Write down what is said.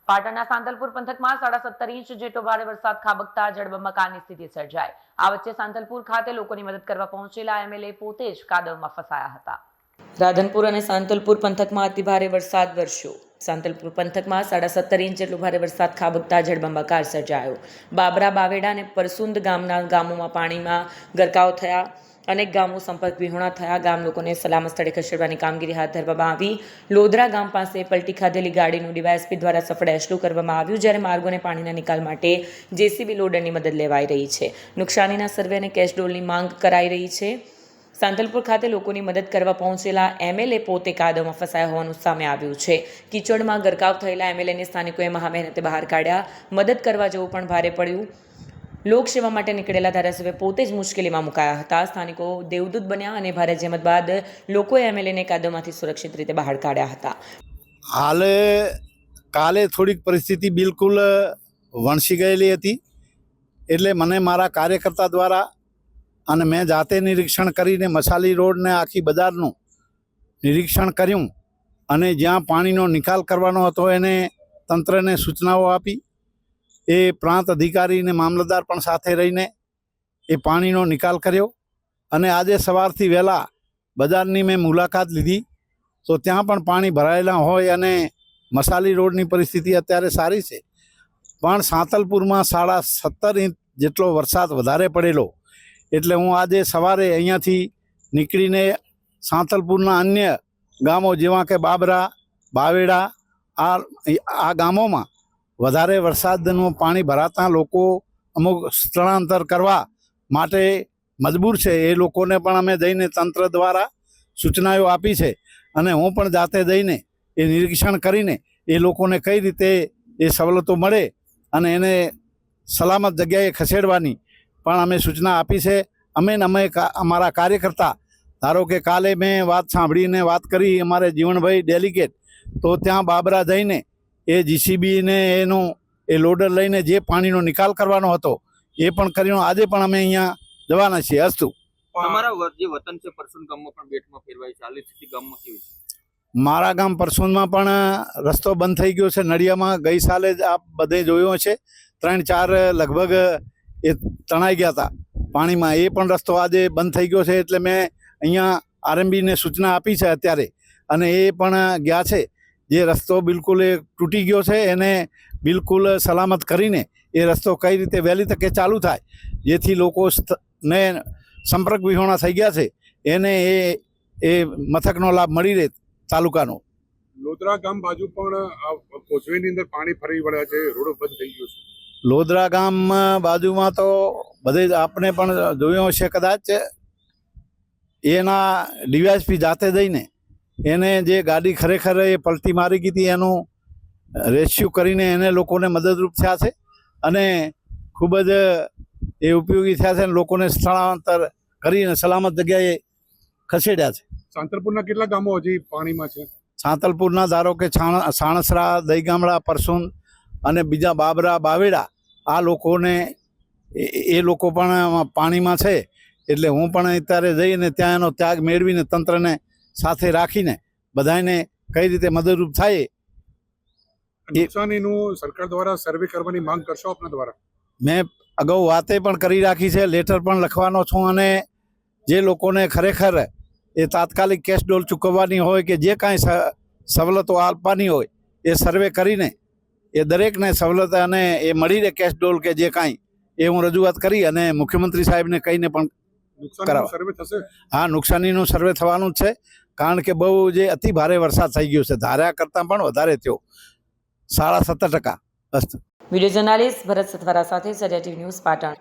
પાટણના સાંતલપુર પંથકમાં 17.5 ઇંચ જેટલો ભારે વરસાદ ખાબકતા જળબંબાકારની સ્થિતિ સર્જાઈ। આ વચ્ચે સાંતલપુર ખાતે લોકોની મદદ કરવા પહોંચેલા એમએલએ પોતે જ કાદવમાં ફસાયા હતા। રાધનપુર અને સાંતલપુર પંથકમાં અતિભારે વરસાદ વરસ્યો। સાંતલપુર પંથકમાં 17.5 ઇંચ જેટલો ભારે વરસાદ ખાબકતા જળબંબાકાર સર્જાયો। બાબરા, બાવેડા અને પરસુંદ ગામના ગામોમાં પાણીમાં ગરકાવ થયા। અનેક ગામો સંપર્ક વિહોણા થયા। ગામ લોકોને સલામત સ્થળે ખસેડવાની કામગીરી હાથ ધરવામાં આવી। લોધરા ગામ પાસે પલટી ખાધેલી ગાડીનું ડીવાયએસપી દ્વારા સફળ એશલું કરવામાં આવ્યું, જ્યારે માર્ગોને પાણીના નિકાલ માટે જેસીબી લોડરની મદદ લેવાઈ રહી છે। નુકસાનીના સર્વે અને કેશડોલની માંગ કરાઈ રહી છે। સાંતલપુર ખાતે લોકોની મદદ કરવા પહોંચેલા એમએલએ પોતે કાદવમાં ફસાયા હોવાનું સામે આવ્યું છે। કીચડમાં ગરકાવ થયેલા એમએલએને સ્થાનિકોએ મહામહેનતે બહાર કાઢ્યા। મદદ કરવા જવું પણ ભારે પડ્યું। લોકસેવા માટે નીકળેલા ધારાસભ્ય પોતે જ મુશ્કેલીમાં મુકાયા હતા। સ્થાનિકો દેવદૂત બન્યા અને ભારે જહેમત બાદ લોકોએ એમએલએને કાદવમાંથી સુરક્ષિત રીતે બહાર કાઢ્યા હતા। હાલ કાલે થોડીક પરિસ્થિતિ બિલકુલ વણસી ગયેલી હતી, એટલે મને મારા કાર્યકર્તા દ્વારા અને મેં જાતે નિરીક્ષણ કરીને મસાલી રોડને આખી બજારનું નિરીક્ષણ કર્યું અને જ્યાં પાણીનો નિકાલ કરવાનો હતો એને તંત્રને સૂચનાઓ આપી। એ પ્રાંત અધિકારી અને મામલતદાર પણ સાથે રહીને એ પાણીનો નિકાલ કર્યો અને આજે સવારથી વહેલા બજારની મેં મુલાકાત લીધી તો ત્યાં પણ પાણી ભરાયેલા હોય અને મસાલી રોડની પરિસ્થિતિ અત્યારે સારી છે। પણ સાંતલપુરમાં 17.5 ઇંચ જેટલો વરસાદ વધારે પડેલો, એટલે હું આજે સવારે અહીંયાથી નીકળીને સાંતલપુરના અન્ય ગામો જેવા કે બાબરા, બાવેડા આ ગામોમાં વધારે વરસાદનું પાણી ભરાતા લોકો અમુક સ્થળાંતર કરવા માટે મજબૂર છે। એ લોકોને પણ અમે જઈને તંત્ર દ્વારા સૂચનાઓ આપી છે અને હું પણ જાતે જઈને એ નિરીક્ષણ કરીને એ લોકોને કઈ રીતે એ સવલતો મળે અને એને સલામત જગ્યાએ ખસેડવાની પણ અમે સૂચના આપી છે। અમે અમારા કાર્યકર્તા, ધારો કે કાલે મેં વાત સાંભળીને વાત કરી અમારે જીવણભાઈ ડેલિગેટ, તો ત્યાં બાબરા જઈને એ જીસીબીને એનું એ લોડર લઈને જે પાણીનો નિકાલ કરવાનો હતો એ પણ કર્યો। આજે પણ અમે અહીંયા જવાના છીએ। અસ્તુ। તમારા જે વતન છે પરસુન ગામમાં પણ બેટમાં ફેરવાઈ છે, હાલની સ્થિતિ ગામમાં કેવી છે? મારા ગામ પરસુનમાં પણ રસ્તો બંધ થઈ ગયો છે। નડિયામાં ગઈ સાલે જ આપ બધે જોયો છે, 3-4 લગભગ એ તણાઈ ગયા હતા પાણીમાં, એ પણ રસ્તો આજે બંધ થઈ ગયો છે। એટલે મેં અહીંયા આરએમબીને સૂચના આપી છે અત્યારે અને એ પણ ગયા છે। જે રસ્તો બિલકુલ એ તૂટી ગયો છે એને બિલકુલ સલામત કરીને એ રસ્તો કઈ રીતે વહેલી તકે ચાલુ થાય, જેથી લોકોને સંપર્ક વિહોણા થઈ ગયા છે એને એ મથકનો લાભ મળી રહે તાલુકાનો। લોધરા ગામ બાજુ પણ કોઝવેની અંદર પાણી ફરી વળ્યા છે, રોડ બંધ થઈ ગયો છે। લોધરા ગામ બાજુમાં તો બધે જ આપણે પણ જોયો હશે કદાચ, એના ડીવાયએસપી જાતે જઈને એને જે ગાડી ખરેખર એ પલટી મારી ગઈ હતી એનું રેસ્ક્યુ કરીને એને લોકોને મદદરૂપ થયા છે અને ખૂબ જ એ ઉપયોગી થયા છે અને લોકોને સ્થળાંતર કરીને સલામત જગ્યાએ ખસેડ્યા છે। સાંતલપુરના કેટલા ગામો હજી પાણીમાં છે? સાંતલપુરના ધારો કે સાણસરા, દહીગામડા, પરસુન અને બીજા બાબરા, બાવેડા આ લોકોને એ લોકો પણ પાણીમાં છે। એટલે હું પણ અત્યારે જઈને ત્યાં એનો ત્યાગ મેળવીને તંત્રને સાથે રાખીને બધાને કઈ રીતે મદદરૂપ થાય નુકસાનીનું સરકાર દ્વારા સર્વે કરવાની માંગ કરશો આપના દ્વારા? મેં અગાઉ વાતે પણ કરી રાખી છે, લેટર પણ લખવાનો છું અને જે લોકોને ખરેખર એ તાત્કાલિક કેશ ડોલ ચૂકવવાની હોય કે જે કાંઈ સવલતો આપવાની હોય એ સર્વે કરીને એ દરેકને સવલત અને એ મળી રહે કેશ ડોલ કે જે કાંઈ એ હું રજૂઆત કરી અને મુખ્યમંત્રી સાહેબને કહીને પણ સર્વે થશે। હા, નુકસાનીનું સર્વે થવાનું જ છે, કારણ કે બહુ જે અતિ ભારે વરસાદ થઈ ગયો છે, ધાર્યા કરતાં પણ વધારે થયો, 17.5%। વિડીયો જર્નાલિસ્ટ ભરત સથવારા સાથે સરિયા ટીવી ન્યૂઝ પાટણ।